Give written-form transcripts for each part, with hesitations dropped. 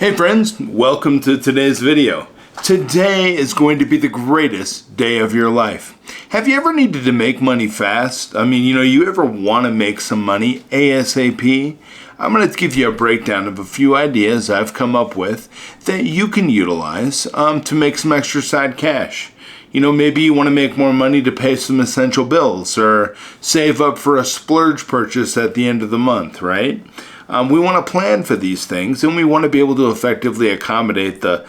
Hey friends, welcome to today's video. Today is going to be the greatest day of your life. Have you ever needed to make money fast? You ever want to make some money ASAP? I'm going to give you a breakdown of a few ideas I've come up with that you can utilize to make some extra side cash. Maybe you want to make more money to pay some essential bills or save up for a splurge purchase at the end of the month, right? We want to plan for these things, and we want to be able to effectively accommodate the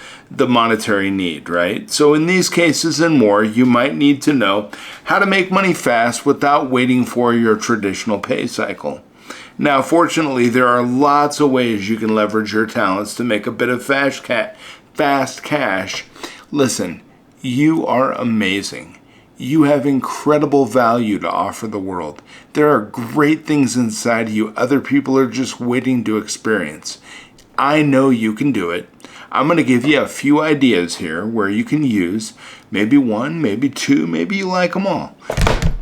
monetary need, right? So in these cases and more, you might need to know how to make money fast without waiting for your traditional pay cycle. Now, fortunately, there are lots of ways you can leverage your talents to make a bit of fast cash. Listen, you are amazing. You have incredible value to offer the world. There are great things inside you other people are just waiting to experience. I know you can do it. I'm going to give you a few ideas here where you can use maybe one, maybe two, maybe you like them all.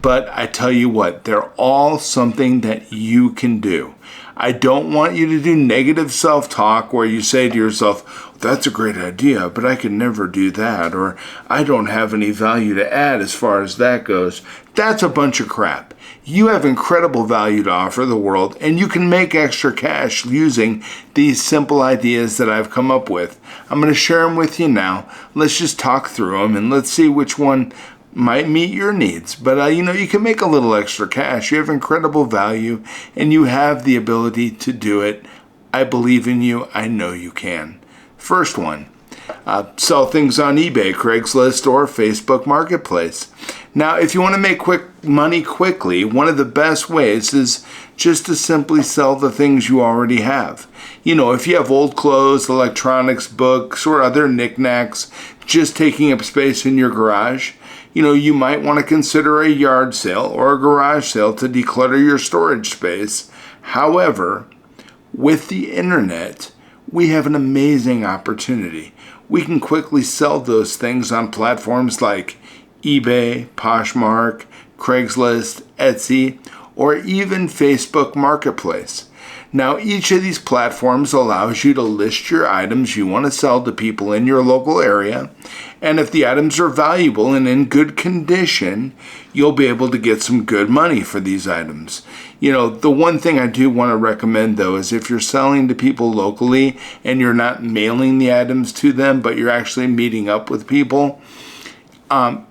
But I tell you what, they're all something that you can do. I don't want you to do negative self-talk where you say to yourself, that's a great idea, but I could never do that, or I don't have any value to add as far as that goes. That's a bunch of crap. You have incredible value to offer the world, and you can make extra cash using these simple ideas that I've come up with. I'm going to share them with you now. Let's just talk through them, and let's see which one might meet your needs. But you can make a little extra cash. You have incredible value and you have the ability to do it. I believe in you. I know you can. First one, sell things on eBay, Craigslist, or Facebook Marketplace. Now, if you want to make money quickly, one of the best ways is just to simply sell the things you already have. If you have old clothes, electronics, books, or other knickknacks just taking up space in your garage, you might want to consider a yard sale or a garage sale to declutter your storage space. However, with the internet, we have an amazing opportunity. We can quickly sell those things on platforms like eBay, Poshmark, Craigslist, Etsy, or even Facebook Marketplace. Now, each of these platforms allows you to list your items you want to sell to people in your local area, and if the items are valuable and in good condition, you'll be able to get some good money for these items. The one thing I do want to recommend, though, is if you're selling to people locally and you're not mailing the items to them, but you're actually meeting up with people,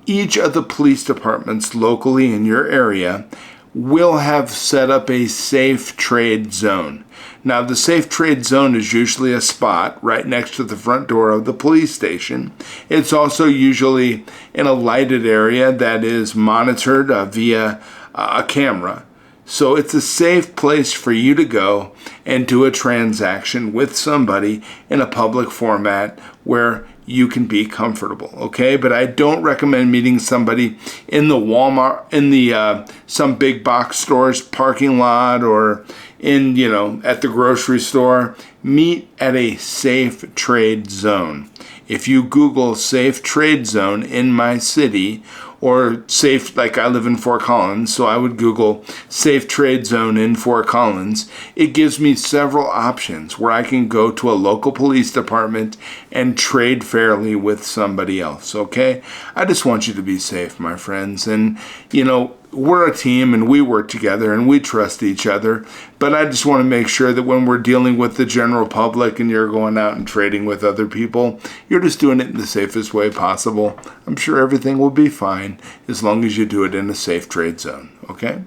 each of the police departments locally in your area will have set up a safe trade zone. Now, the safe trade zone is usually a spot right next to the front door of the police station. It's also usually in a lighted area that is monitored via a camera. So it's a safe place for you to go and do a transaction with somebody in a public format where you can be comfortable, okay? But I don't recommend meeting somebody in the Walmart, in the some big box stores parking lot, or in, at the grocery store. Meet at a safe trade zone. If you Google safe trade zone in my city, or safe, like I live in Fort Collins, so I would Google safe trade zone in Fort Collins. It gives me several options where I can go to a local police department and trade fairly with somebody else, okay? I just want you to be safe, my friends. And, we're a team and we work together and we trust each other. But I just want to make sure that when we're dealing with the general public and you're going out and trading with other people, you're just doing it in the safest way possible. I'm sure everything will be fine as long as you do it in a safe trade zone, okay?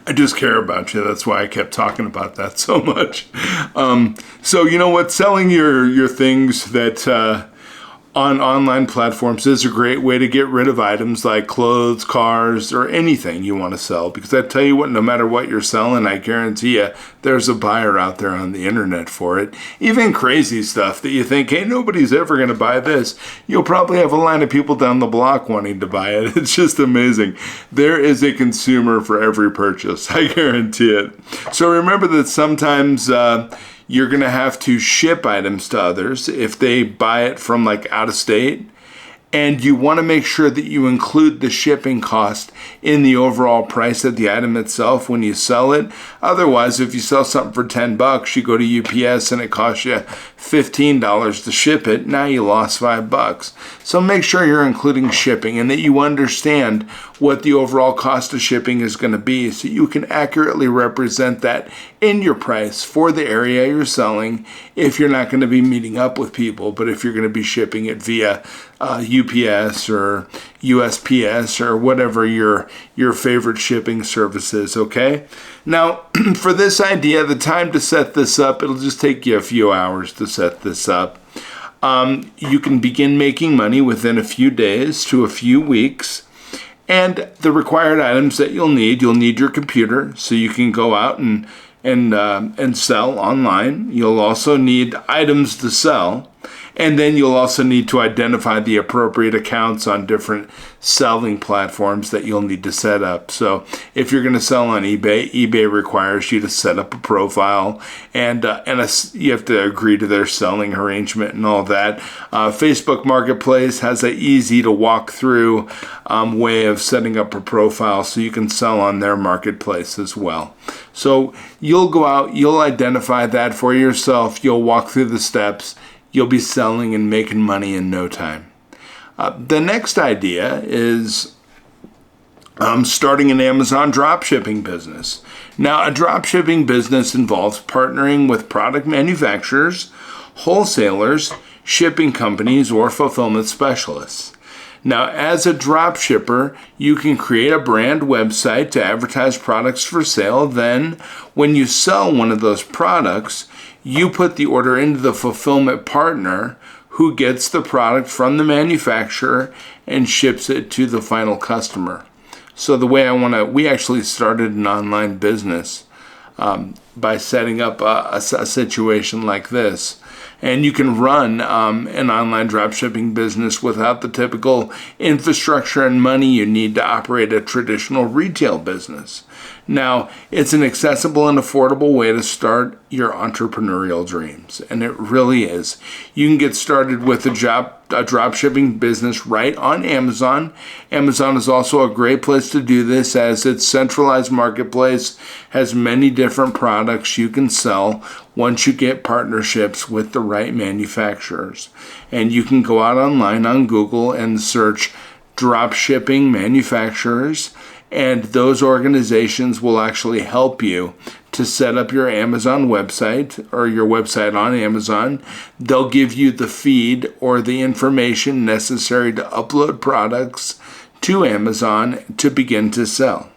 I just care about you. That's why I kept talking about that so much. So you know what? Selling your things that on online platforms is a great way to get rid of items like clothes, cars, or anything you want to sell. Because I tell you what, no matter what you're selling, I guarantee you there's a buyer out there on the internet for it. Even crazy stuff that you think, hey, nobody's ever going to buy this. You'll probably have a line of people down the block wanting to buy it. It's just amazing. There is a consumer for every purchase. I guarantee it. So remember that sometimes you're going to have to ship items to others if they buy it from like out of state. And you want to make sure that you include the shipping cost in the overall price of the item itself when you sell it. Otherwise, if you sell something for $10, you go to UPS and it costs you $15 to ship it, now you lost $5. So make sure you're including shipping and that you understand what the overall cost of shipping is going to be so you can accurately represent that in your price for the area you're selling if you're not going to be meeting up with people, but if you're going to be shipping it via UPS or USPS or whatever your favorite shipping service is, okay? Now, for this idea, the time to set this up, it'll just take you a few hours to set this up. You can begin making money within a few days to a few weeks. And the required items that you'll need your computer so you can go out and sell online. You'll also need items to sell. And then you'll also need to identify the appropriate accounts on different selling platforms that you'll need to set up. So if you're going to sell on eBay, eBay requires you to set up a profile and you have to agree to their selling arrangement and all that. Facebook Marketplace has an easy to walk through way of setting up a profile so you can sell on their marketplace as well. So you'll go out, you'll identify that for yourself, you'll walk through the steps. You'll be selling and making money in no time. The next idea is starting an Amazon dropshipping business. Now, a dropshipping business involves partnering with product manufacturers, wholesalers, shipping companies, or fulfillment specialists. Now, as a dropshipper, you can create a brand website to advertise products for sale. Then, when you sell one of those products, you put the order into the fulfillment partner who gets the product from the manufacturer and ships it to the final customer. So the way we actually started an online business by setting up a situation like this. And you can run an online dropshipping business without the typical infrastructure and money you need to operate a traditional retail business. Now, it's an accessible and affordable way to start your entrepreneurial dreams, and it really is. You can get started with a dropshipping business right on Amazon. Amazon is also a great place to do this as its centralized marketplace has many different products you can sell once you get partnerships with the right manufacturers. And you can go out online on Google and search dropshipping manufacturers, and those organizations will actually help you to set up your Amazon website or your website on Amazon. They'll give you the feed or the information necessary to upload products to Amazon to begin to sell.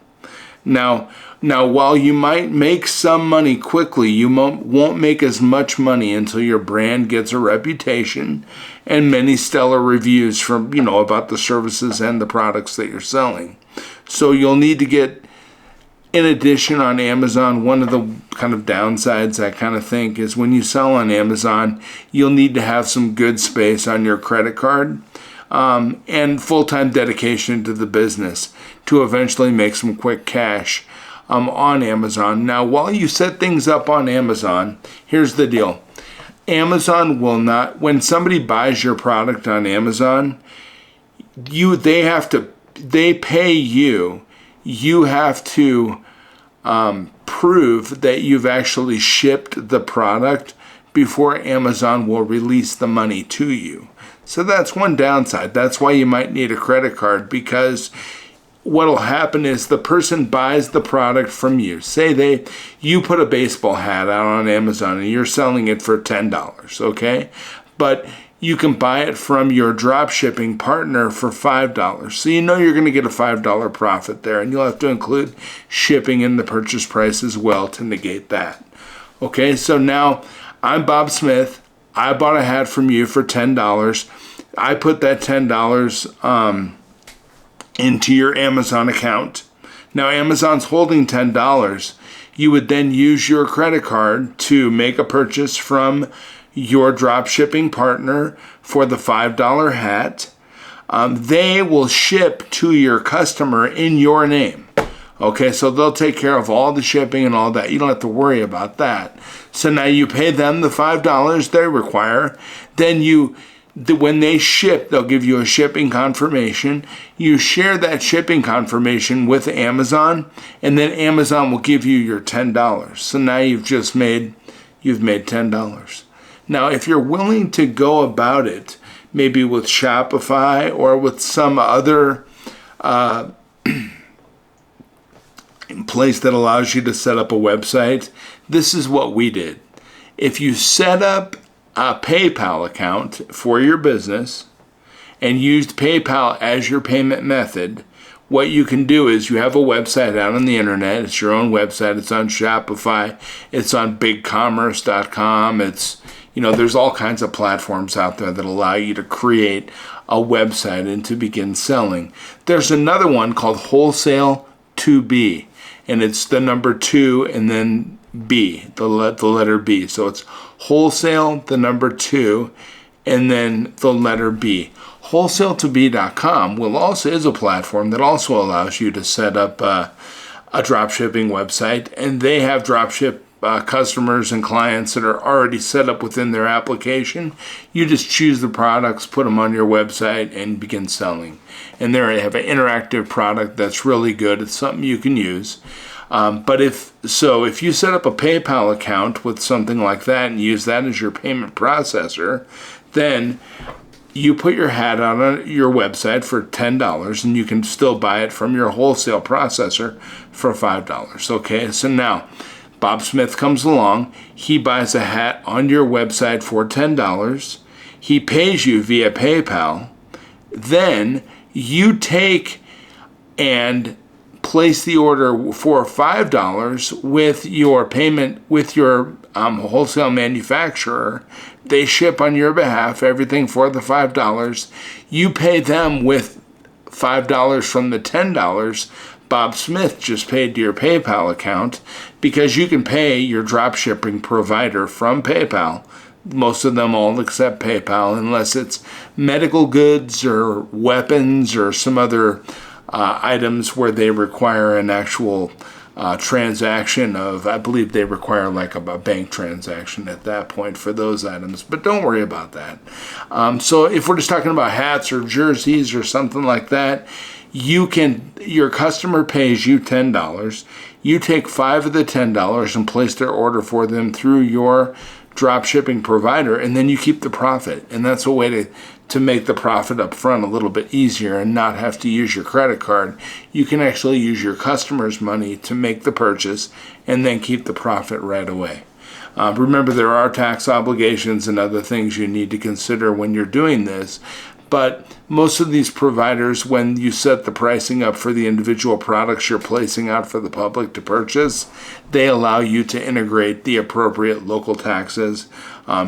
Now, while you might make some money quickly, you won't make as much money until your brand gets a reputation and many stellar reviews from, about the services and the products that you're selling. So you'll need to get, in addition on Amazon, one of the kind of downsides I kind of think is when you sell on Amazon, you'll need to have some good space on your credit card and full-time dedication to the business to eventually make some quick cash on Amazon. Now, while you set things up on Amazon, here's the deal. Amazon will not, when somebody buys your product on Amazon, they pay you. You have to prove that you've actually shipped the product before Amazon will release the money to you. So that's one downside. That's why you might need a credit card, because what'll happen is the person buys the product from you. Say you put a baseball hat out on Amazon and you're selling it for $10, okay? But you can buy it from your drop shipping partner for $5. So you know you're going to get a $5 profit there, and you'll have to include shipping in the purchase price as well to negate that. Okay, so now I'm Bob Smith. I bought a hat from you for $10. I put that $10 into your Amazon account. Now Amazon's holding $10. You would then use your credit card to make a purchase from your drop shipping partner for the $5 hat. They will ship to your customer in your name. Okay, so they'll take care of all the shipping and all that. You don't have to worry about that. So now you pay them the $5 they require. Then you when they ship, they'll give you a shipping confirmation. You share that shipping confirmation with Amazon, and then Amazon will give you your $10. So now you've made $10. Now, if you're willing to go about it, maybe with Shopify or with some other place that allows you to set up a website, this is what we did. If you set up a PayPal account for your business and used PayPal as your payment method, what you can do is you have a website out on the internet. It's your own website. It's on Shopify. It's on bigcommerce.com. There's all kinds of platforms out there that allow you to create a website and to begin selling. There's another one called Wholesale 2B, and it's the number 2 and then B, the letter B. So it's Wholesale, the number 2, and then the letter B. Wholesale2B.com is a platform that also allows you to set up a dropshipping website, and they have dropship customers and clients that are already set up within their application. You just choose the products, put them on your website, and begin selling. And they have an interactive product that's really good. It's something you can use. But if you set up a PayPal account with something like that and use that as your payment processor, then you put your hat on your website for $10, and you can still buy it from your wholesale processor for $5. Okay, so now Bob Smith comes along. He buys a hat on your website for $10. He pays you via PayPal. Then you take and place the order for $5 with your payment with your wholesale manufacturer. They ship on your behalf everything for the $5. You pay them with $5 from the $10 Bob Smith just paid to your PayPal account, because you can pay your drop shipping provider from PayPal. Most of them all accept PayPal unless it's medical goods or weapons or some other items where they require an actual transaction of, I believe they require like a bank transaction at that point for those items, but don't worry about that. So if we're just talking about hats or jerseys or something like that, your customer pays you $10. You take $5 of the $10 and place their order for them through your drop shipping provider, and then you keep the profit. And that's a way to make the profit up front a little bit easier and not have to use your credit card. You can actually use your customer's money to make the purchase and then keep the profit right away. Remember, there are tax obligations and other things you need to consider when you're doing this. But most of these providers, when you set the pricing up for the individual products you're placing out for the public to purchase, they allow you to integrate the appropriate local taxes,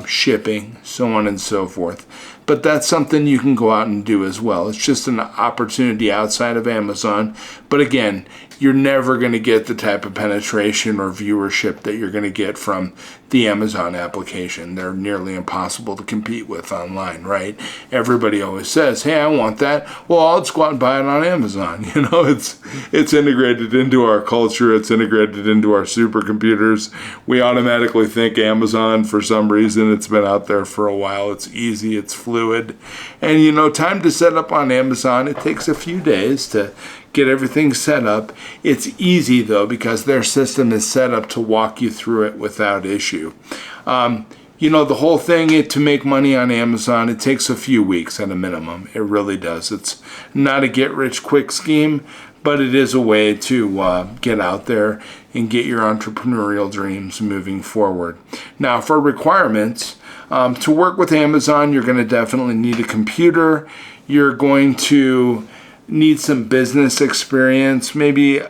shipping, so on and so forth. But that's something you can go out and do as well. It's just an opportunity outside of Amazon. But again, you're never going to get the type of penetration or viewership that you're going to get from the Amazon application. They're nearly impossible to compete with online, right? Everybody always says, hey, I want that. Well, I'll just go out and buy it on Amazon. You know, it's integrated into our culture. It's integrated into our supercomputers. We automatically think Amazon for some reason. It's been out there for a while. It's easy. It's fluid. And, you know, time to set up on Amazon, it takes a few days to get everything set up. It's easy, though, because their system is set up to walk you through it without issue. You know, the whole thing, to make money on Amazon, it takes a few weeks at a minimum. It really does. It's not a get-rich-quick scheme, but it is a way to get out there and get your entrepreneurial dreams moving forward. Now, for requirements, to work with Amazon, you're going to definitely need a computer. You're going to need some business experience, maybe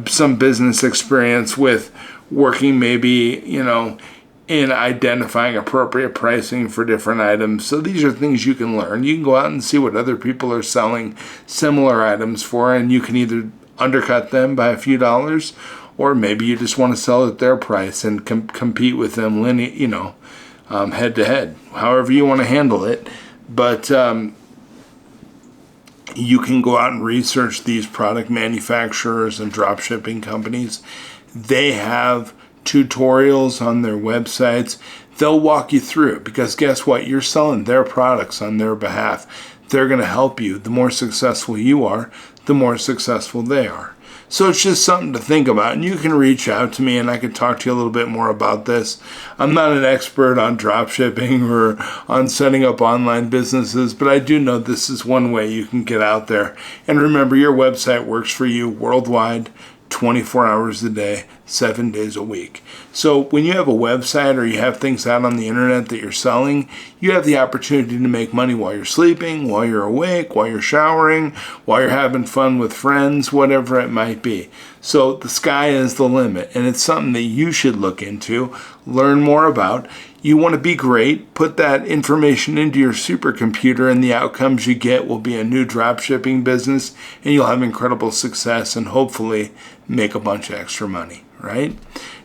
some business experience with working maybe, you know, in identifying appropriate pricing for different items. So these are things you can learn. You can go out and see what other people are selling similar items for, and you can either undercut them by a few dollars, or maybe you just want to sell at their price and compete with them, head to head, however you want to handle it. But you can go out and research these product manufacturers and drop shipping companies. They have tutorials on their websites. They'll walk you through it because guess what? You're selling their products on their behalf. They're going to help you. The more successful you are, the more successful they are. So it's just something to think about, and you can reach out to me and I can talk to you a little bit more about this. I'm not an expert on drop shipping or on setting up online businesses, but I do know this is one way you can get out there. And remember, your website works for you worldwide, 24 hours a day, 7 days a week. So when you have a website or you have things out on the internet that you're selling, you have the opportunity to make money while you're sleeping, while you're awake, while you're showering, while you're having fun with friends, whatever it might be. So the sky is the limit, and it's something that you should look into, learn more about. You want to be great, put that information into your supercomputer, and the outcomes you get will be a new drop shipping business, and you'll have incredible success and hopefully make a bunch of extra money, right?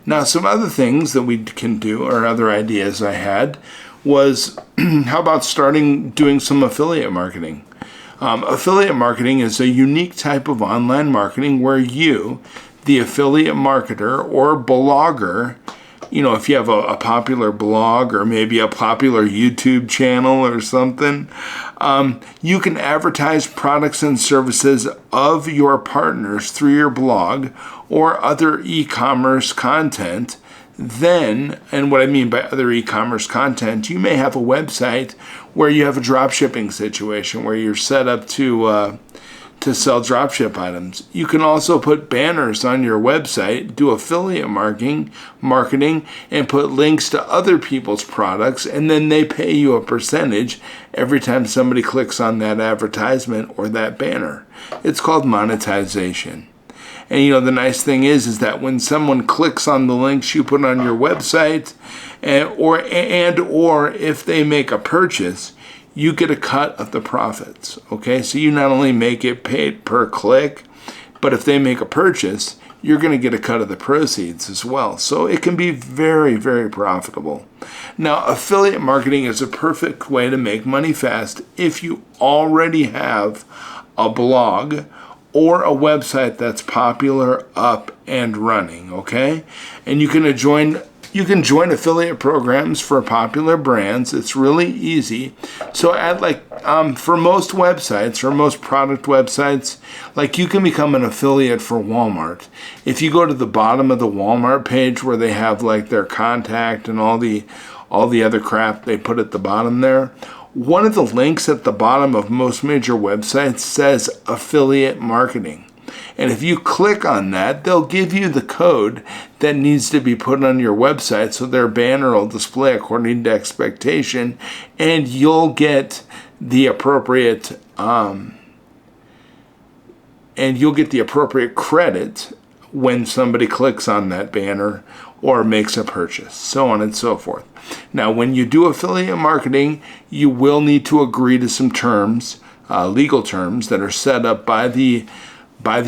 Now, some other things that we can do, or other ideas I had, was how about doing some affiliate marketing? Affiliate marketing is a unique type of online marketing where you, the affiliate marketer or blogger, if you have a popular blog or maybe a popular YouTube channel or something, you can advertise products and services of your partners through your blog or other e-commerce content. Then, and what I mean by other e-commerce content, you may have a website where you have a drop shipping situation where you're set up to sell dropship items. You can also put banners on your website, do affiliate marketing, and put links to other people's products, and then they pay you a percentage every time somebody clicks on that advertisement or that banner. It's called monetization. And the nice thing is that when someone clicks on the links you put on your website, or if they make a purchase, you get a cut of the profits, okay? So you not only make it paid per click, but if they make a purchase, you're going to get a cut of the proceeds as well. So it can be very, very profitable. Now, affiliate marketing is a perfect way to make money fast if you already have a blog or a website that's popular, up and running, okay? And you can join affiliate programs for popular brands. It's really easy. So for most websites or most product websites, you can become an affiliate for Walmart. If you go to the bottom of the Walmart page where they have their contact and all the other crap they put at the bottom there, one of the links at the bottom of most major websites says affiliate marketing. And if you click on that, they'll give you the code that needs to be put on your website so their banner will display according to expectation, and you'll get the appropriate credit when somebody clicks on that banner or makes a purchase, so on and so forth. Now, when you do affiliate marketing, you will need to agree to some terms, legal terms that are set up by the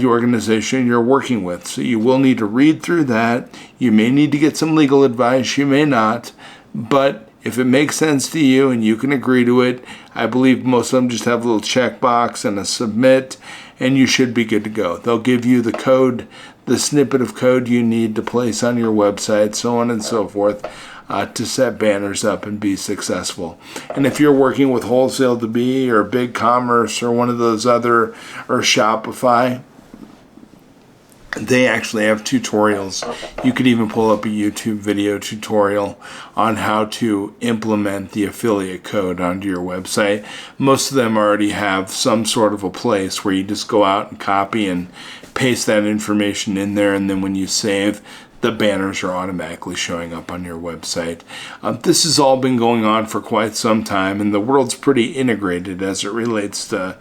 organization you're working with. So you will need to read through that. You may need to get some legal advice. You may not. But if it makes sense to you and you can agree to it, I believe most of them just have a little checkbox and a submit, and you should be good to go. They'll give you the code, the snippet of code you need to place on your website, so on and so forth, to set banners up and be successful. And if you're working with Wholesale2Be or BigCommerce or one of those other, or Shopify, they actually have tutorials. You could even pull up a YouTube video tutorial on how to implement the affiliate code onto your website. Most of them already have some sort of a place where you just go out and copy and paste that information in there, and then when you save, the banners are automatically showing up on your website. This has all been going on for quite some time, and the world's pretty integrated as it relates to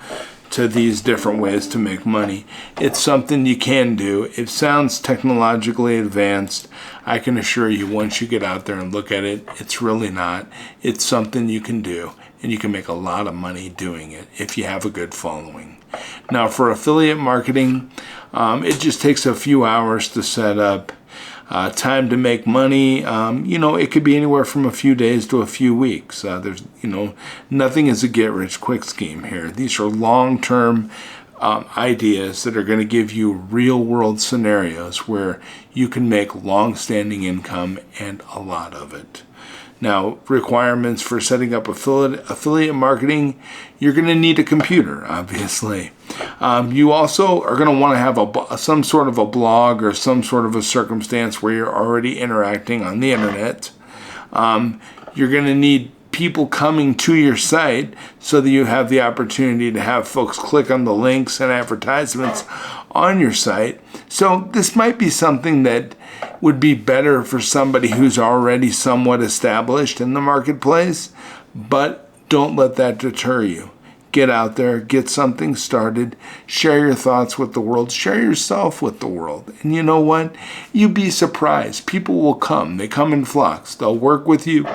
these different ways to make money. It's something you can do. It sounds technologically advanced. I can assure you, once you get out there and look at it, it's really not. It's something you can do, and you can make a lot of money doing it if you have a good following. Now, for affiliate marketing, it just takes a few hours to set up. Time to make money, it could be anywhere from a few days to a few weeks. There's, nothing is a get-rich-quick scheme here. These are long-term ideas that are going to give you real-world scenarios where you can make long-standing income and a lot of it. Now, requirements for setting up affiliate marketing, you're going to need a computer, obviously. You also are going to want to have some sort of a blog or some sort of a circumstance where you're already interacting on the internet. You're going to need people coming to your site so that you have the opportunity to have folks click on the links and advertisements on your site. So this might be something that would be better for somebody who's already somewhat established in the marketplace, but don't let that deter you. Get out there, get something started, share your thoughts with the world, share yourself with the world. And you know what? You'd be surprised. People will come. They come in flocks. They'll work with you.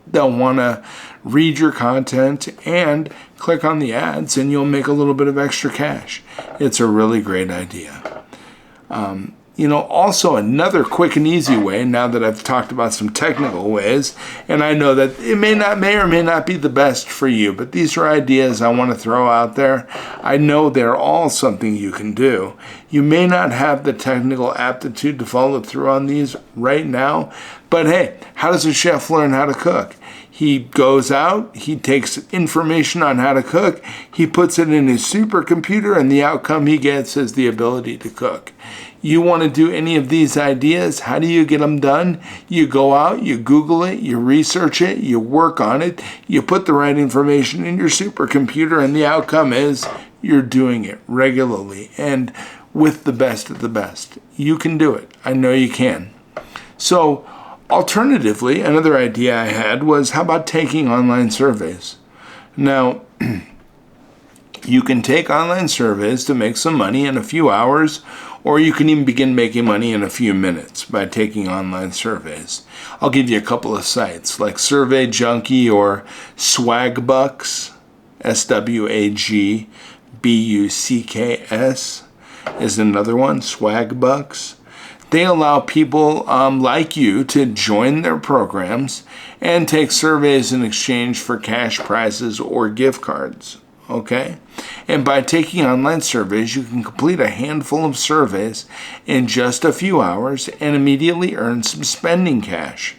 They'll want to read your content and click on the ads, and you'll make a little bit of extra cash. It's a really great idea. Also another quick and easy way, now that I've talked about some technical ways, and I know that it may or may not be the best for you, but these are ideas I want to throw out there. I know they're all something you can do. You may not have the technical aptitude to follow through on these right now, but hey, how does a chef learn how to cook? He goes out, he takes information on how to cook, he puts it in his supercomputer, and the outcome he gets is the ability to cook. You want to do any of these ideas? How do you get them done? You go out, you Google it, you research it, you work on it, you put the right information in your supercomputer, and the outcome is you're doing it regularly and with the best of the best. You can do it. I know you can. So, alternatively, another idea I had was, how about taking online surveys? Now, you can take online surveys to make some money in a few hours, or you can even begin making money in a few minutes by taking online surveys. I'll give you a couple of sites like Survey Junkie or Swagbucks, SWAGBUCKS is another one, Swagbucks. They allow people like you to join their programs and take surveys in exchange for cash prizes or gift cards. Okay? And by taking online surveys, you can complete a handful of surveys in just a few hours and immediately earn some spending cash.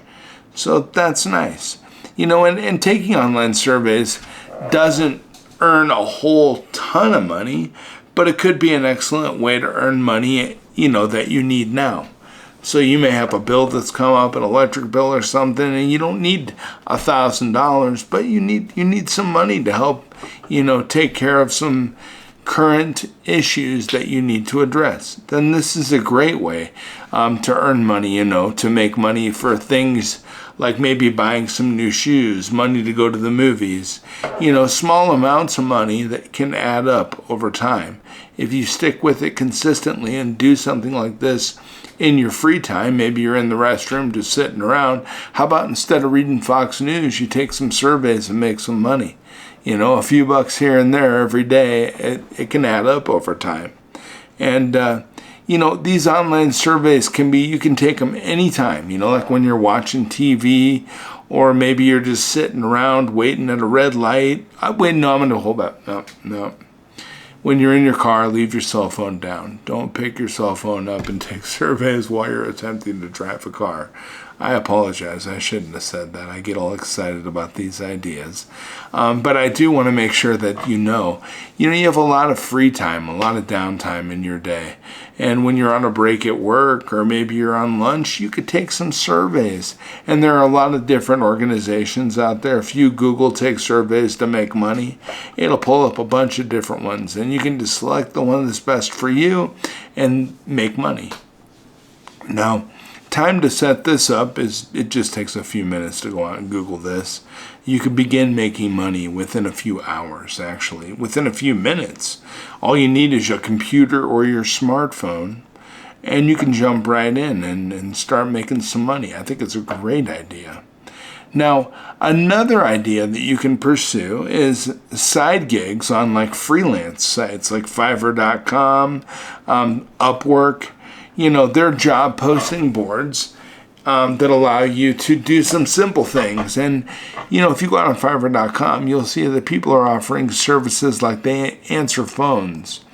So that's nice. And taking online surveys doesn't earn a whole ton of money, but it could be an excellent way to earn money, that you need now. So you may have a bill that's come up, an electric bill or something, and you don't need $1,000, but you need some money to help, take care of some current issues that you need to address. Then this is a great way to earn money, to make money for things like maybe buying some new shoes, money to go to the movies, small amounts of money that can add up over time. If you stick with it consistently and do something like this in your free time, maybe you're in the restroom just sitting around, how about instead of reading Fox News, you take some surveys and make some money? A few bucks here and there every day, it can add up over time. And, these online surveys you can take them anytime, like when you're watching TV, or maybe you're just sitting around waiting at a red light. I'm going to hold that. No. When you're in your car, leave your cell phone down. Don't pick your cell phone up and take surveys while you're attempting to drive a car. I apologize. I shouldn't have said that. I get all excited about these ideas. But I do want to make sure that you have a lot of free time, a lot of downtime in your day. And when you're on a break at work, or maybe you're on lunch, you could take some surveys. And there are a lot of different organizations out there. If you Google take surveys to make money, it'll pull up a bunch of different ones. And you can just select the one that's best for you and make money. Now, time to set this up it just takes a few minutes to go out and Google this. You can begin making money within a few hours, actually. Within a few minutes. All you need is your computer or your smartphone, and you can jump right in and start making some money. I think it's a great idea. Now, another idea that you can pursue is side gigs on like freelance sites like Fiverr.com, Upwork. They're job posting boards that allow you to do some simple things. And, if you go out on Fiverr.com, you'll see that people are offering services like they answer phones,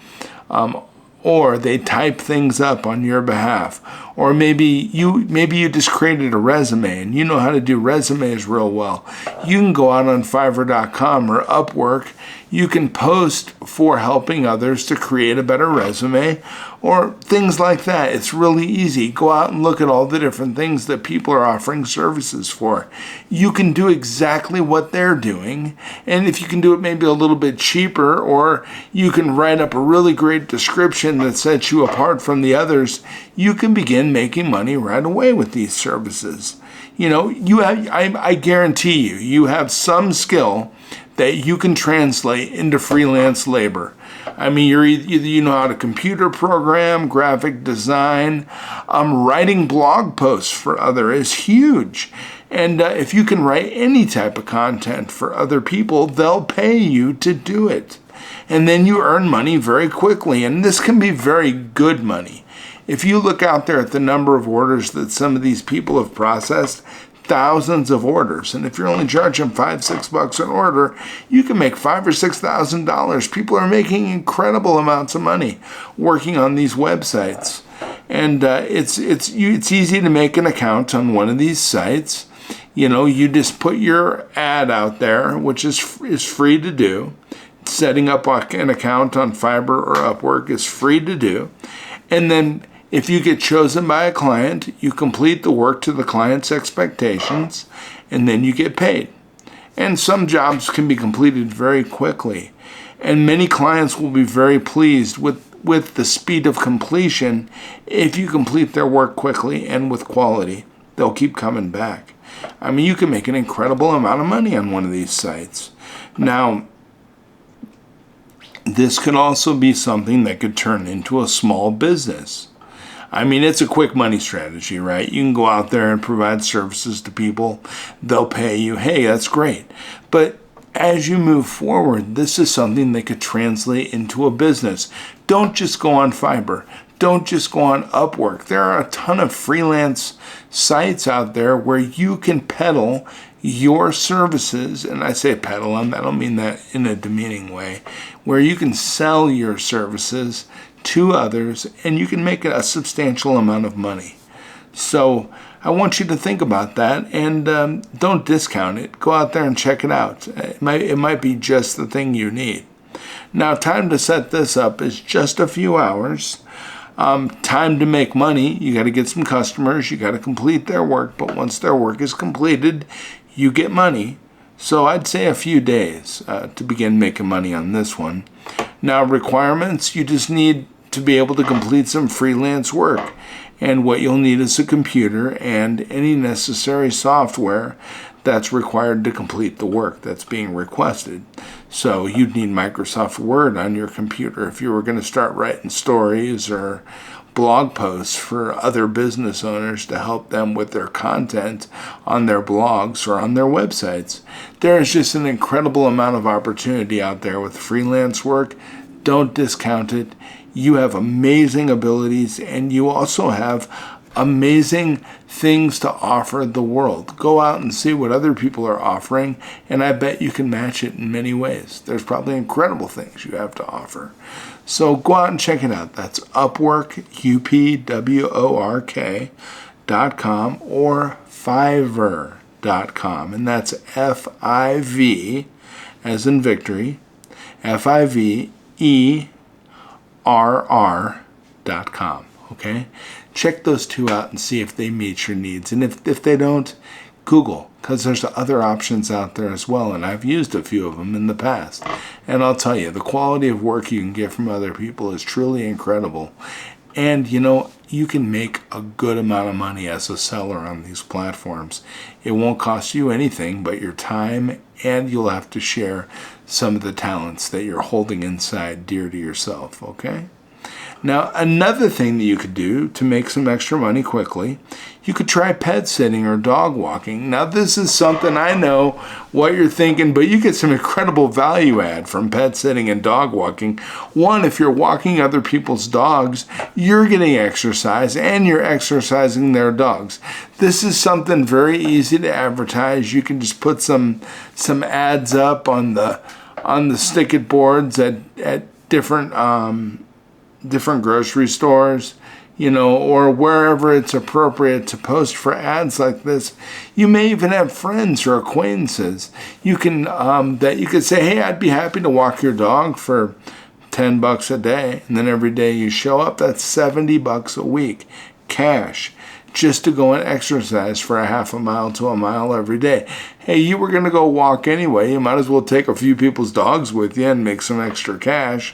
or they type things up on your behalf, Or maybe you just created a resume and you know how to do resumes real well. You can go out on Fiverr.com or Upwork. You can post for helping others to create a better resume or things like that. It's really easy. Go out and look at all the different things that people are offering services for. You can do exactly what they're doing, and if you can do it maybe a little bit cheaper, or you can write up a really great description that sets you apart from the others, you can begin making money right away with these services. You know, I guarantee you have some skill that you can translate into freelance labor. I mean, either you know how to computer program, graphic design, writing blog posts for others is huge. And if you can write any type of content for other people, they'll pay you to do it. And then you earn money very quickly, and this can be very good money. If you look out there at the number of orders that some of these people have processed, thousands of orders, and if you're only charging $5-6 an order, you can make $5,000 or $6,000. People are making incredible amounts of money working on these websites, and it's easy to make an account on one of these sites. You know, you just put your ad out there, which is free to do. Setting up an account on Fiverr or Upwork is free to do, and then if you get chosen by a client, you complete the work to the client's expectations, and then you get paid. And some jobs can be completed very quickly, and many clients will be very pleased with the speed of completion. If you complete their work quickly and with quality, they'll keep coming back. I mean, you can make an incredible amount of money on one of these sites. Now, this could also be something that could turn into a small business. I mean, it's a quick money strategy, right? You can go out there and provide services to people. They'll pay you. Hey, that's great. But as you move forward, this is something that could translate into a business. Don't just go on Fiverr. Don't just go on Upwork. There are a ton of freelance sites out there where you can peddle your services, and I say peddle, I don't mean that in a demeaning way, where you can sell your services to others, and you can make a substantial amount of money. So I want you to think about that, and don't discount it. Go out there and check it out. It might be just the thing you need. Now, time to set this up is just a few hours. Time to make money, you got to get some customers, you got to complete their work, but once their work is completed, you get money. So I'd say a few days to begin making money on this one. Now, requirements, you just need to be able to complete some freelance work. And what you'll need is a computer and any necessary software that's required to complete the work that's being requested. So you'd need Microsoft Word on your computer if you were going to start writing stories or blog posts for other business owners to help them with their content on their blogs or on their websites. There is just an incredible amount of opportunity out there with freelance work. Don't discount it. You have amazing abilities, and you also have amazing things to offer the world. Go out and see what other people are offering, and I bet you can match it in many ways. There's probably incredible things you have to offer. So go out and check it out. That's Upwork, UPWORK.com, or Fiverr.com, and that's Fiv, as in victory, FIVERR.com. Okay? Check those two out and see if they meet your needs. And if they don't, Google, because there's other options out there as well, and I've used a few of them in the past. And I'll tell you, the quality of work you can get from other people is truly incredible. And, you know, you can make a good amount of money as a seller on these platforms. It won't cost you anything but your time, and you'll have to share some of the talents that you're holding inside dear to yourself, okay? Now, another thing that you could do to make some extra money quickly, you could try pet sitting or dog walking. Now, this is something I know what you're thinking, but you get some incredible value add from pet sitting and dog walking. One, if you're walking other people's dogs, you're getting exercise and you're exercising their dogs. This is something very easy to advertise. You can just put some ads up on the stick-it boards at different grocery stores. or wherever it's appropriate to post for ads like this. You may even have friends or acquaintances. You can that you could say, hey, I'd be happy to walk your dog for $10 a day, and then every day you show up, that's $70 a week, cash, just to go and exercise for a half a mile to a mile every day. Hey, you were going to go walk anyway. You might as well take a few people's dogs with you and make some extra cash.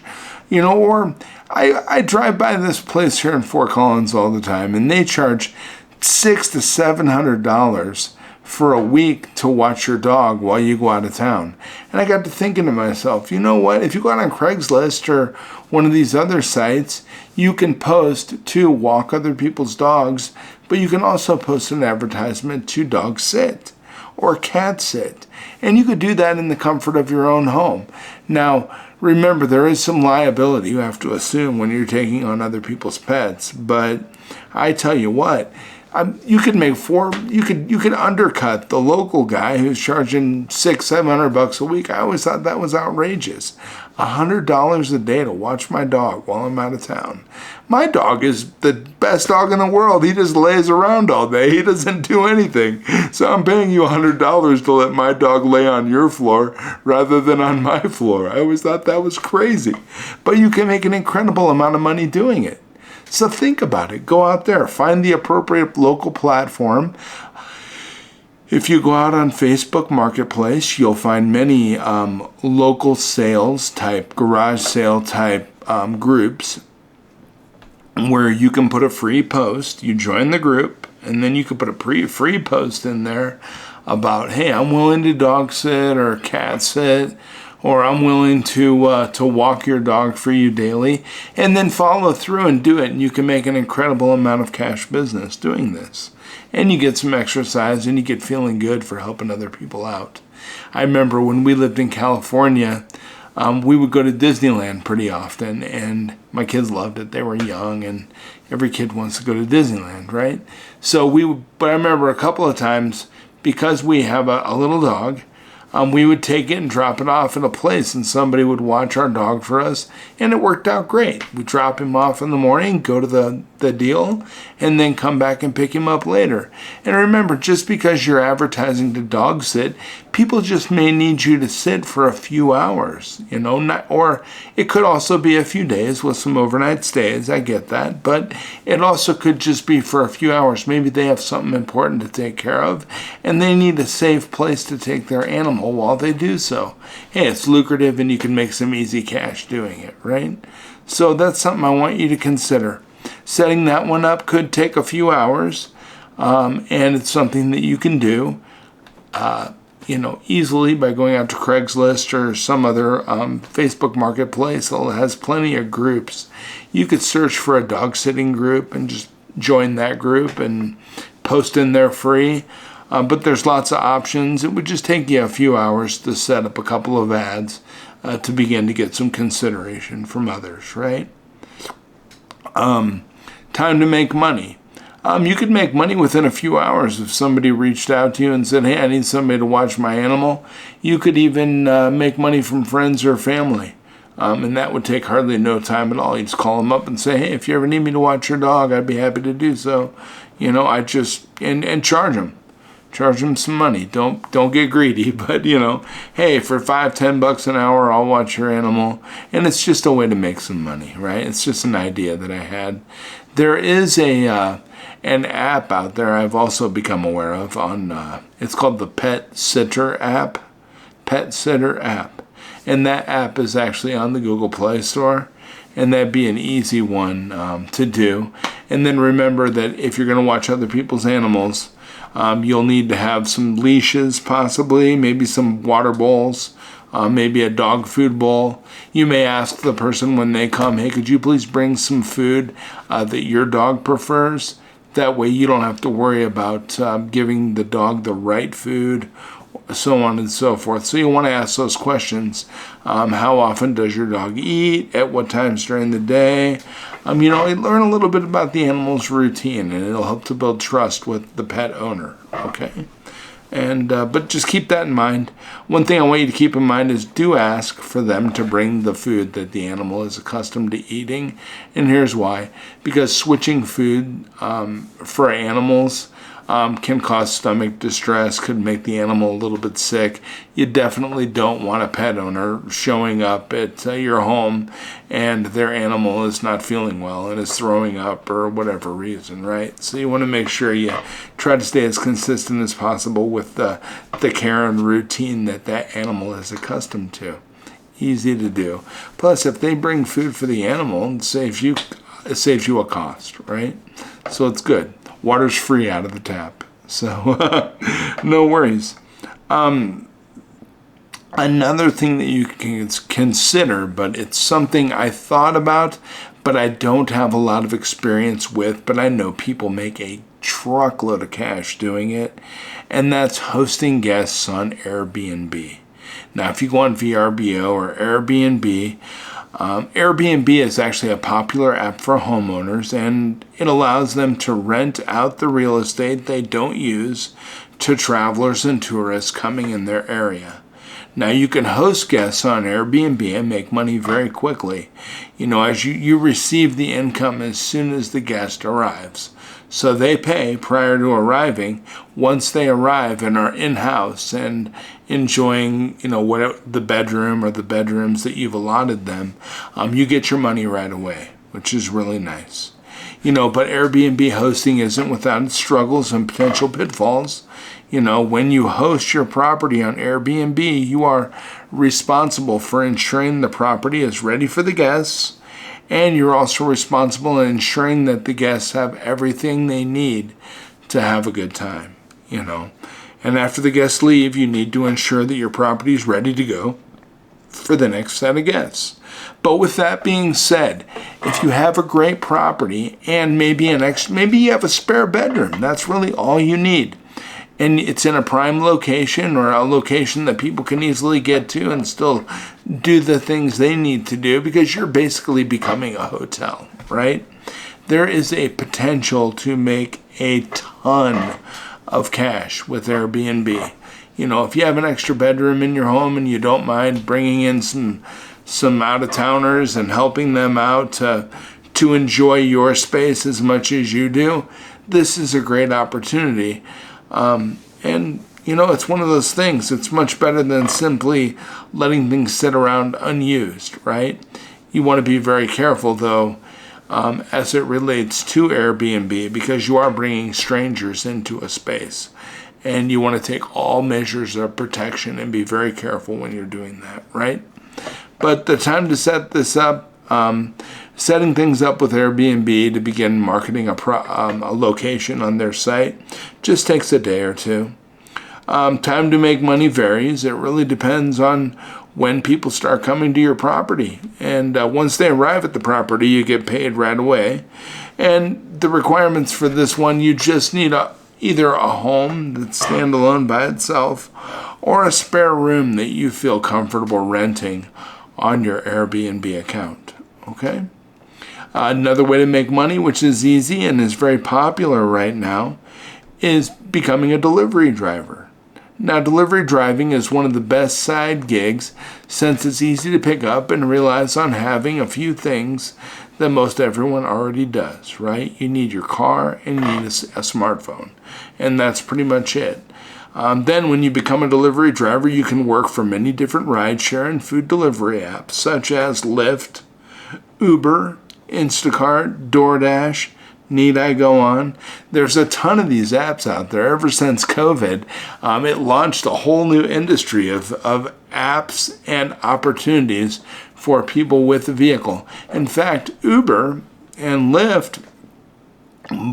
Or I drive by this place here in Fort Collins all the time, and they charge $600 to $700 for a week to watch your dog while you go out of town. And I got to thinking to myself, you know what? If you go out on Craigslist or one of these other sites, you can post to walk other people's dogs, but you can also post an advertisement to dog sit or cat sit. And you could do that in the comfort of your own home. Now, remember, there is some liability you have to assume when you're taking on other people's pets, but I tell you what, you could undercut the local guy who's charging $600-700 a week. I always thought that was outrageous. $100 a day to watch my dog while I'm out of town. My dog is the best dog in the world. He just lays around all day. He doesn't do anything. So I'm paying you $100 to let my dog lay on your floor rather than on my floor. I always thought that was crazy. But you can make an incredible amount of money doing it. So think about it. Go out there. Find the appropriate local platform. If you go out on Facebook Marketplace, you'll find many local sales type, garage sale type groups where you can put a free post. You join the group, and then you can put a free post in there about, hey, I'm willing to dog sit or cat sit, or I'm willing to walk your dog for you daily, and then follow through and do it. And you can make an incredible amount of cash business doing this. And you get some exercise, and you get feeling good for helping other people out. I remember when we lived in California, we would go to Disneyland pretty often, and my kids loved it. They were young, and every kid wants to go to Disneyland, right? But I remember a couple of times, because we have a little dog, we would take it and drop it off at a place, and somebody would watch our dog for us, and it worked out great. We drop him off in the morning, go to the deal, and then come back and pick him up later. And remember, just because you're advertising to dog sit, people just may need you to sit for a few hours, or it could also be a few days with some overnight stays. I get that, but it also could just be for a few hours. Maybe they have something important to take care of, and they need a safe place to take their animal while they do so. Hey, it's lucrative, and you can make some easy cash doing it, right? So that's something I want you to consider. Setting that one up could take a few hours, and it's something that you can do, easily by going out to Craigslist or some other Facebook Marketplace that has plenty of groups. You could search for a dog sitting group and just join that group and post in there free. But there's lots of options. It would just take you a few hours to set up a couple of ads to begin to get some consideration from others, right? Time to make money. You could make money within a few hours if somebody reached out to you and said, hey, I need somebody to watch my animal. You could even make money from friends or family. And that would take hardly no time at all. You just call them up and say, hey, if you ever need me to watch your dog, I'd be happy to do so. And charge them. Charge them some money. Don't get greedy, but hey, for $5-10 an hour, I'll watch your animal, and it's just a way to make some money, right? It's just an idea that I had. There is an app out there I've also become aware of it's called the Pet Sitter app, and that app is actually on the Google Play Store, and that'd be an easy one to do. And then remember that if you're going to watch other people's animals, you'll need to have some leashes, possibly, maybe some water bowls, maybe a dog food bowl. You may ask the person when they come, hey, could you please bring some food that your dog prefers? That way you don't have to worry about giving the dog the right food, so on and so forth. So you want to ask those questions. How often does your dog eat? At what times during the day? Learn a little bit about the animal's routine, and it'll help to build trust with the pet owner, okay? And but just keep that in mind. One thing I want you to keep in mind is do ask for them to bring the food that the animal is accustomed to eating. And here's why. Because switching food for animals can cause stomach distress, could make the animal a little bit sick. You definitely don't want a pet owner showing up at your home and their animal is not feeling well and is throwing up or whatever reason, right? So you want to make sure you try to stay as consistent as possible with the care and routine that that animal is accustomed to. Easy to do. Plus, if they bring food for the animal, it saves you a cost, right? So it's good. Water's free out of the tap, so no worries. Another thing that you can consider, but it's something I thought about, but I don't have a lot of experience with, but I know people make a truckload of cash doing it, and that's hosting guests on Airbnb. Now, if you go on VRBO or Airbnb, Airbnb is actually a popular app for homeowners, and it allows them to rent out the real estate they don't use to travelers and tourists coming in their area. Now, you can host guests on Airbnb and make money very quickly, as you receive the income as soon as the guest arrives. So they pay prior to arriving. Once they arrive and are in-house and enjoying, what the bedroom or the bedrooms that you've allotted them, you get your money right away, which is really nice. But Airbnb hosting isn't without its struggles and potential pitfalls. When you host your property on Airbnb, you are responsible for ensuring the property is ready for the guests. And you're also responsible in ensuring that the guests have everything they need to have a good time, And after the guests leave, you need to ensure that your property is ready to go for the next set of guests. But with that being said, if you have a great property and maybe you have a spare bedroom, that's really all you need. And it's in a prime location or a location that people can easily get to and still do the things they need to do, because you're basically becoming a hotel, right? There is a potential to make a ton of cash with Airbnb. If you have an extra bedroom in your home and you don't mind bringing in some out-of-towners and helping them out to enjoy your space as much as you do, this is a great opportunity. And it's one of those things. It's much better than simply letting things sit around unused, right? You want to be very careful, though, as it relates to Airbnb, because you are bringing strangers into a space. And you want to take all measures of protection and be very careful when you're doing that, right? But the time to set this up, setting things up with Airbnb to begin marketing a location on their site just takes a day or two. Time to make money varies. It really depends on when people start coming to your property. And once they arrive at the property, you get paid right away. And the requirements for this one, you just need either a home that's standalone by itself or a spare room that you feel comfortable renting on your Airbnb account, okay? Another way to make money, which is easy and is very popular right now, is becoming a delivery driver. Now, delivery driving is one of the best side gigs since it's easy to pick up and relies on having a few things that most everyone already does, right? You need your car and you need a smartphone, and that's pretty much it. Then when you become a delivery driver, you can work for many different rideshare and food delivery apps, such as Lyft, Uber, Instacart, DoorDash. Need I go on? There's a ton of these apps out there. Ever since COVID, it launched a whole new industry of apps and opportunities for people with a vehicle. In fact, Uber and Lyft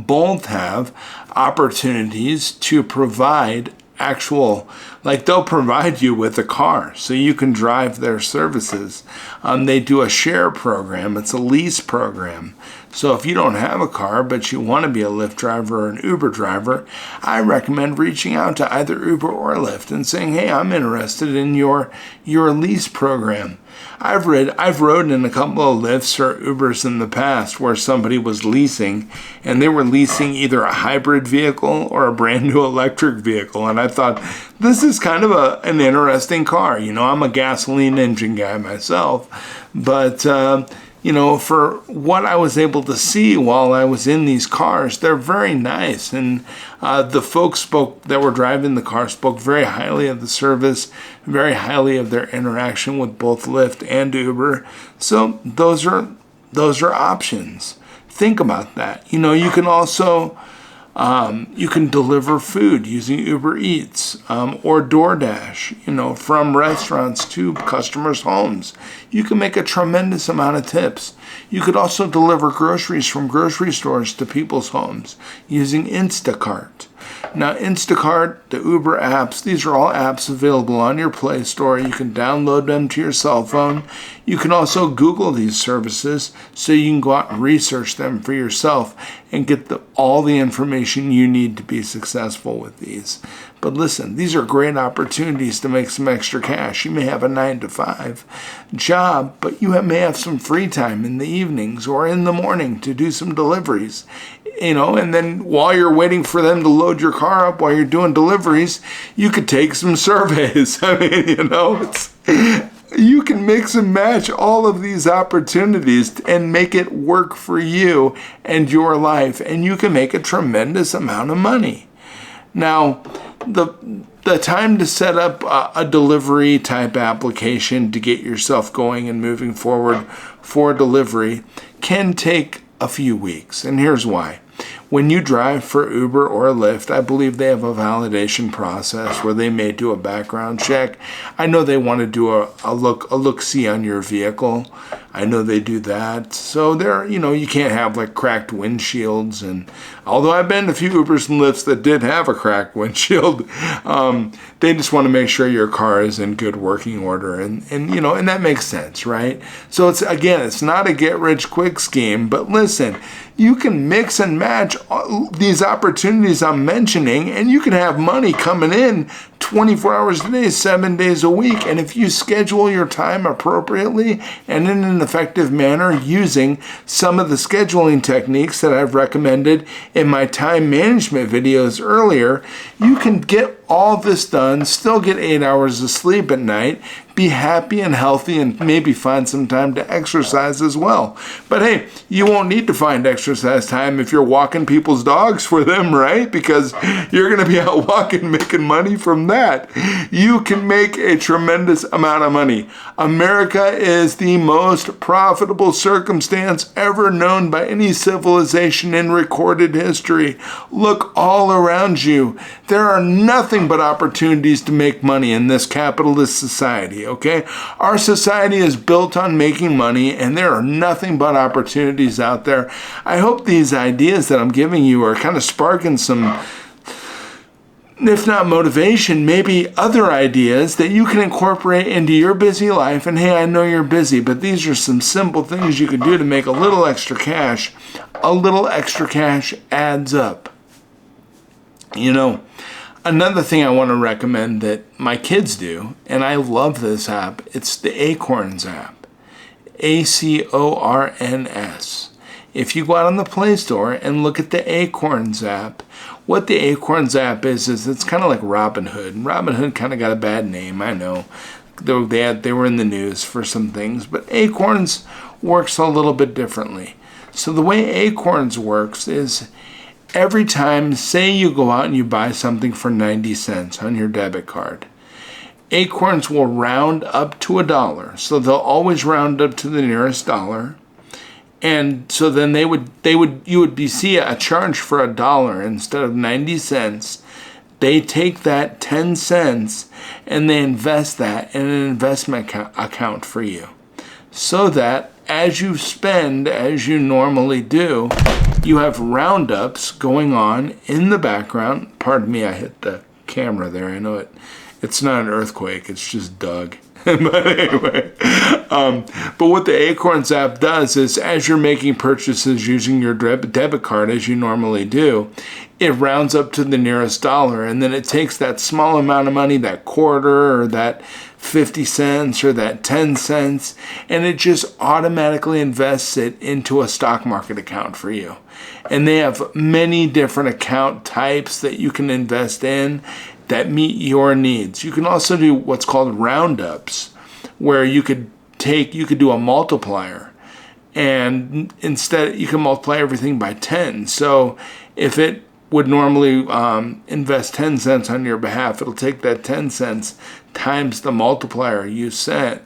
both have opportunities to provide actual Like they'll provide you with a car so you can drive their services. They do a share program. It's a lease program. So if you don't have a car, but you want to be a Lyft driver or an Uber driver, I recommend reaching out to either Uber or Lyft and saying, hey, I'm interested in your lease program. I've rode in a couple of Lyfts or Ubers in the past where somebody was leasing, and they were leasing either a hybrid vehicle or a brand new electric vehicle. And I thought, this is kind of an interesting car. You know, I'm a gasoline engine guy myself, but you know, for what I was able to see while I was in these cars, they're very nice. And the folks that were driving the car spoke very highly of the service, very highly of their interaction with both Lyft and Uber. So those are options. Think about that. You know, you can also you can deliver food using Uber Eats or DoorDash, you know, from restaurants to customers' homes. You can make a tremendous amount of tips. You could also deliver groceries from grocery stores to people's homes using Instacart. Now, Instacart, the Uber apps, these are all apps available on your Play Store. You can download them to your cell phone. You can also Google these services so you can go out and research them for yourself and get all the information you need to be successful with these. But listen, these are great opportunities to make some extra cash. You may have a 9-to-5 job, but you may have some free time in the evenings or in the morning to do some deliveries. You know, and then while you're waiting for them to load your car up while you're doing deliveries, you could take some surveys. I mean, you know, you can mix and match all of these opportunities and make it work for you and your life, and you can make a tremendous amount of money. Now, the time to set up a delivery type application to get yourself going and moving forward for delivery can take a few weeks, and here's why. When you drive for Uber or Lyft, I believe they have a validation process where they may do a background check. I know they want to do a look-see on your vehicle. I know they do that. So you can't have like cracked windshields. And although I've been to a few Ubers and Lyfts that did have a cracked windshield, they just want to make sure your car is in good working order. And that makes sense, right? So it's not a get-rich-quick scheme, but listen, you can mix and match these opportunities I'm mentioning, and you can have money coming in 24 hours a day, 7 days a week. And if you schedule your time appropriately and in an effective manner using some of the scheduling techniques that I've recommended in my time management videos earlier, you can get all this done, still get 8 hours of sleep at night, be happy and healthy, and maybe find some time to exercise as well. But hey, you won't need to find exercise time if you're walking people's dogs for them, right? Because you're going to be out walking, making money from that. You can make a tremendous amount of money. America is the most profitable circumstance ever known by any civilization in recorded history. Look all around you. There are nothing but opportunities to make money in this capitalist society. Okay, our society is built on making money, and there are nothing but opportunities out there. I hope these ideas that I'm giving you are kind of sparking some, if not motivation, maybe other ideas that you can incorporate into your busy life. And hey, I know you're busy, but these are some simple things you can do to make a little extra cash. A little extra cash adds up. Another thing I want to recommend that my kids do, and I love this app, it's the Acorns app. Acorns. If you go out on the Play Store and look at the Acorns app, what the Acorns app is it's kind of like Robinhood. And Robinhood kind of got a bad name, I know. They were in the news for some things, but Acorns works a little bit differently. So the way Acorns works is every time, say you go out and you buy something for 90 cents on your debit card, Acorns will round up to $1. So they'll always round up to the nearest dollar. And so then you would see a charge for $1 instead of 90 cents. They take that 10 cents and they invest that in an investment account for you. So that as you spend, as you normally do, you have roundups going on in the background. Pardon me, I hit the camera there. I know It's not an earthquake, it's just Doug. But anyway, but what the Acorns app does is, as you're making purchases using your debit card, as you normally do, it rounds up to the nearest dollar, and then it takes that small amount of money, that quarter or that 50 cents or that 10 cents, and it just automatically invests it into a stock market account for you. And they have many different account types that you can invest in that meet your needs. You can also do what's called roundups, where you could do a multiplier, and instead you can multiply everything by 10. So if it would normally invest 10 cents on your behalf, it'll take that 10 cents times the multiplier you set,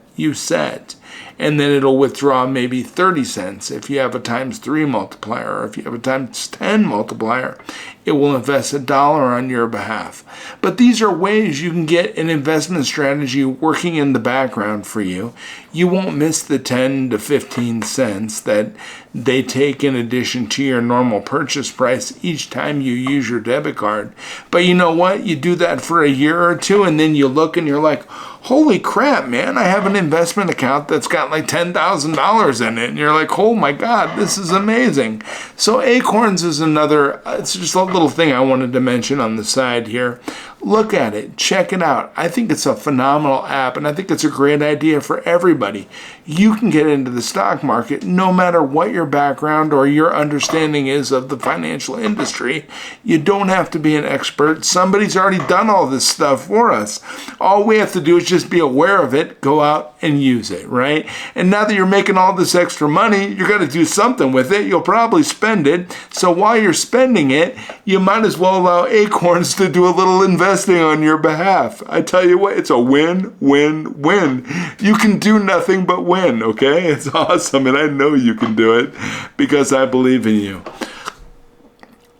and then it'll withdraw maybe 30 cents. If you have a times 3 multiplier, or if you have a times 10 multiplier, it will invest $1 on your behalf. But these are ways you can get an investment strategy working in the background for you. You won't miss the 10 to 15 cents that they take in addition to your normal purchase price each time you use your debit card. But you know what? You do that for a year or two, and then you look and you're like, holy crap, man, I have an investment account that's got like $10,000 in it. And you're like, oh my God, this is amazing. So Acorns is another, it's just a little thing I wanted to mention on the side here. Look at it, check it out. I think it's a phenomenal app, and I think it's a great idea for everybody. You can get into the stock market no matter what your background or your understanding is of the financial industry. You don't have to be an expert. Somebody's already done all this stuff for us. All we have to do is just be aware of it, go out and use it, right? And now that you're making all this extra money, you're going to do something with it. You'll probably spend it. So while you're spending it, you might as well allow Acorns to do a little investing on your behalf. I tell you what, it's a win, win, win. You can do nothing but win, okay? It's awesome, and I know you can do it because I believe in you.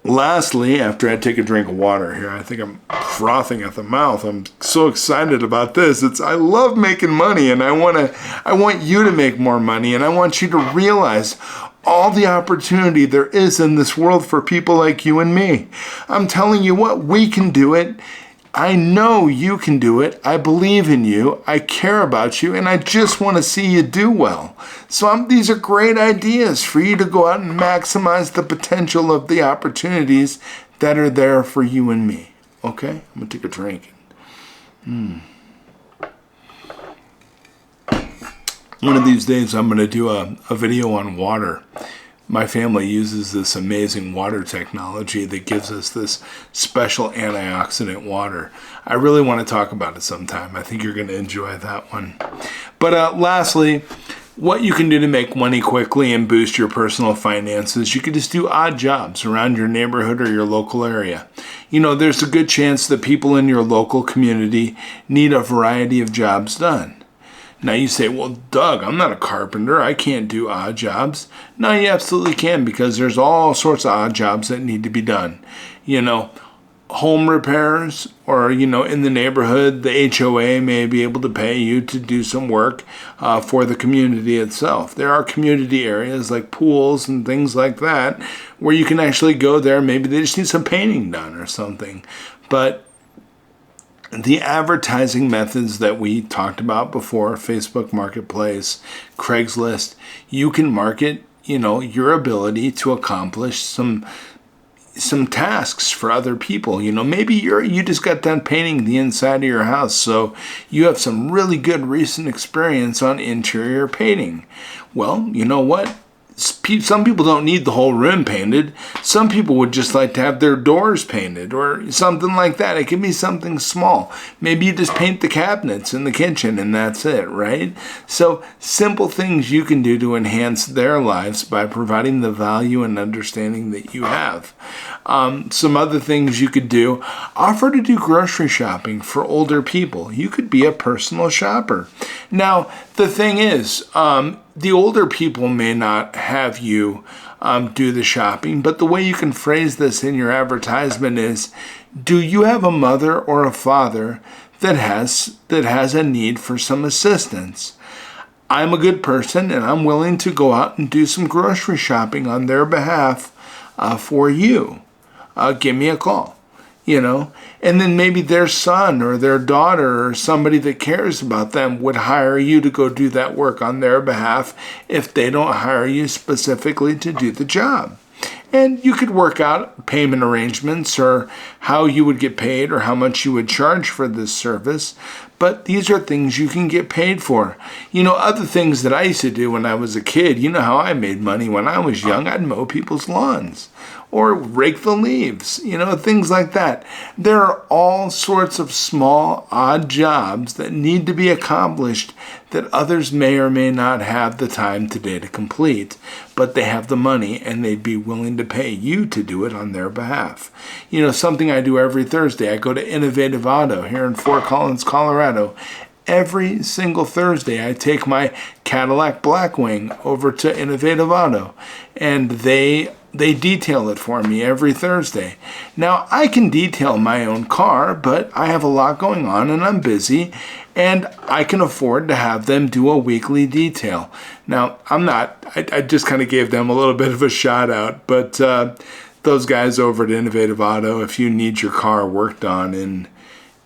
Lastly, after I take a drink of water here, I think I'm frothing at the mouth. I'm so excited about this. I love making money, and I want you to make more money, and I want you to realize all the opportunity there is in this world for people like you and me. I'm telling you what, we can do it. I know you can do it. I believe in you. I care about you, and I just want to see you do well. So these are great ideas for you to go out and maximize the potential of the opportunities that are there for you and me. Okay? I'm going to take a drink. One of these days, I'm going to do a video on water. My family uses this amazing water technology that gives us this special antioxidant water. I really want to talk about it sometime. I think you're going to enjoy that one. But lastly, what you can do to make money quickly and boost your personal finances, you can just do odd jobs around your neighborhood or your local area. You know, there's a good chance that people in your local community need a variety of jobs done. Now you say, well, Doug, I'm not a carpenter. I can't do odd jobs. No, you absolutely can, because there's all sorts of odd jobs that need to be done. You know, home repairs, or, you know, in the neighborhood, the HOA may be able to pay you to do some work for the community itself. There are community areas like pools and things like that where you can actually go there. Maybe they just need some painting done or something. But the advertising methods that we talked about before, Facebook Marketplace, Craigslist, you can market, you know, your ability to accomplish some tasks for other people. You know, maybe you just got done painting the inside of your house, so you have some really good recent experience on interior painting. Well, you know what? Some people don't need the whole room painted. Some people would just like to have their doors painted or something like that. It can be something small. Maybe you just paint the cabinets in the kitchen and that's it, right? So simple things you can do to enhance their lives by providing the value and understanding that you have. Some other things you could do, offer to do grocery shopping for older people. You could be a personal shopper. Now, the thing is, the older people may not have you do the shopping, but the way you can phrase this in your advertisement is, do you have a mother or a father that has a need for some assistance? I'm a good person and I'm willing to go out and do some grocery shopping on their behalf for you. Give me a call. you know, and then maybe their son or their daughter or somebody that cares about them would hire you to go do that work on their behalf if they don't hire you specifically to do the job. And you could work out payment arrangements or how you would get paid or how much you would charge for this service. But these are things you can get paid for. You know, other things that I used to do when I was a kid, you know how I made money when I was young? I'd mow people's lawns or rake the leaves, you know, things like that. There are all sorts of small, odd jobs that need to be accomplished that others may or may not have the time today to complete, but they have the money and they'd be willing to pay you to do it on their behalf. You know, something I do every Thursday, I go to Innovative Auto here in Fort Collins, Colorado. Every single Thursday, I take my Cadillac Blackwing over to Innovative Auto, and they detail it for me every Thursday. Now, I can detail my own car, but I have a lot going on and I'm busy, and I can afford to have them do a weekly detail. Now, I just kind of gave them a little bit of a shout out, but those guys over at Innovative Auto, if you need your car worked on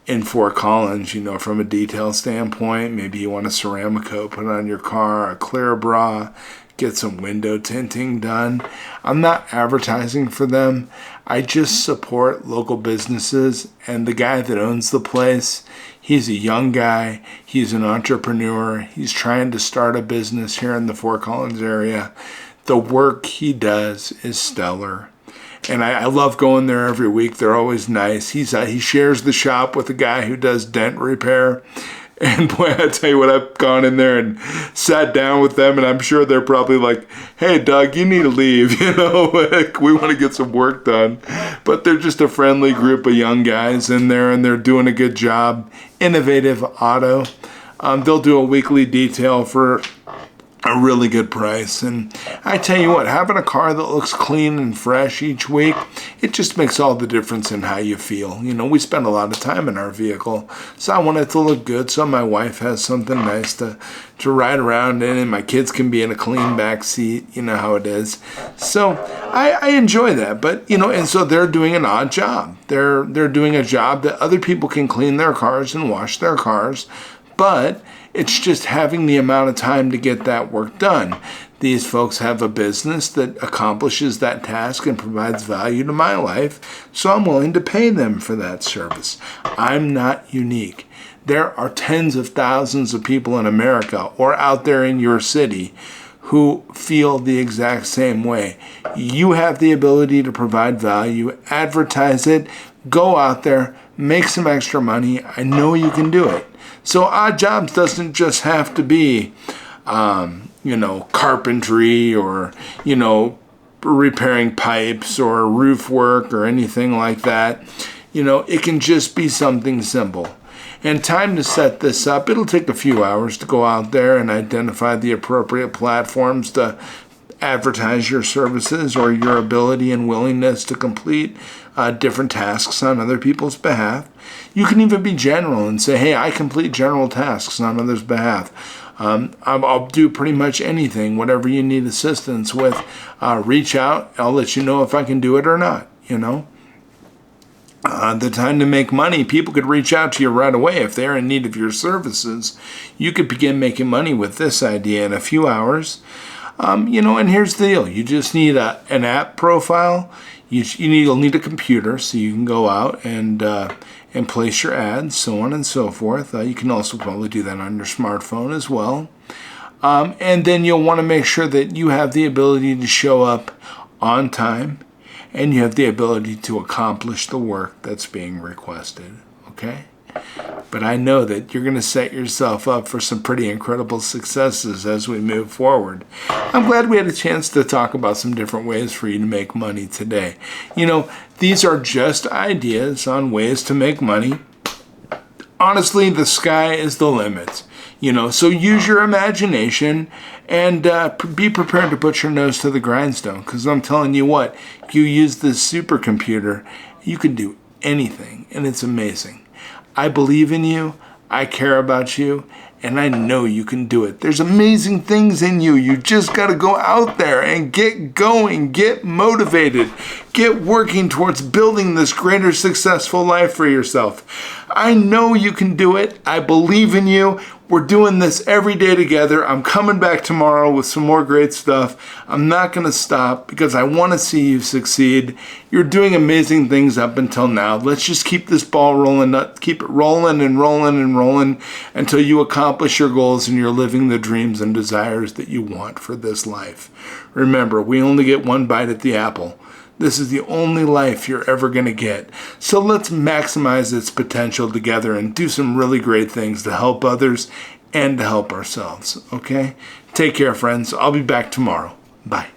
in Fort Collins, you know, from a detail standpoint, maybe you want a ceramic coat put on your car, a clear bra, get some window tinting done. I'm not advertising for them. I just support local businesses, and the guy that owns the place, he's a young guy. He's an entrepreneur. He's trying to start a business here in the Fort Collins area. The work he does is stellar. And I love going there every week. They're always nice. He shares the shop with a guy who does dent repair. And boy, I tell you what, I've gone in there and sat down with them, and I'm sure they're probably like, hey, Doug, you need to leave. You know, like, we want to get some work done. But they're just a friendly group of young guys in there, and they're doing a good job. Innovative Auto. They'll do a weekly detail for a really good price. And I tell you what, having a car that looks clean and fresh each week, it just makes all the difference in how you feel. You know, we spend a lot of time in our vehicle, so I want it to look good so my wife has something nice to ride around in, and my kids can be in a clean back seat. You know how it is. So I enjoy that. But, you know, and so they're doing an odd job. They're doing a job that other people can clean their cars and wash their cars, but it's just having the amount of time to get that work done. These folks have a business that accomplishes that task and provides value to my life, so I'm willing to pay them for that service. I'm not unique. There are tens of thousands of people in America or out there in your city who feel the exact same way. You have the ability to provide value, advertise it, go out there, make some extra money. I know you can do it. So odd jobs doesn't just have to be, you know, carpentry or, you know, repairing pipes or roof work or anything like that. You know, it can just be something simple. And time to set this up, it'll take a few hours to go out there and identify the appropriate platforms to advertise your services or your ability and willingness to complete different tasks on other people's behalf. You can even be general and say, hey, I complete general tasks on others' behalf. I'll do pretty much anything, whatever you need assistance with. Reach out. I'll let you know if I can do it or not, you know. The time to make money, people could reach out to you right away if they're in need of your services. You could begin making money with this idea in a few hours. You know, and here's the deal. You just need an app profile. You'll need a computer so you can go out and place your ads, so on and so forth. You can also probably do that on your smartphone as well. And then you'll want to make sure that you have the ability to show up on time and you have the ability to accomplish the work that's being requested, okay? But I know that you're going to set yourself up for some pretty incredible successes as we move forward. I'm glad we had a chance to talk about some different ways for you to make money today. You know, these are just ideas on ways to make money. Honestly, the sky is the limit. You know, so use your imagination and be prepared to put your nose to the grindstone. Because I'm telling you what, you use this supercomputer, you can do anything, and it's amazing. I believe in you, I care about you, and I know you can do it. There's amazing things in you. You just got to go out there and get going, get motivated, Get working towards building this greater successful life for yourself. I know you can do it. I believe in you. We're doing this every day together. I'm coming back tomorrow with some more great stuff. I'm not going to stop because I want to see you succeed. You're doing amazing things up until now. Let's just keep this ball rolling, keep it rolling and rolling and rolling until you accomplish your goals and you're living the dreams and desires that you want for this life. Remember, we only get one bite at the apple. This is the only life you're ever going to get. So let's maximize its potential together and do some really great things to help others and to help ourselves, okay? Take care, friends. I'll be back tomorrow. Bye.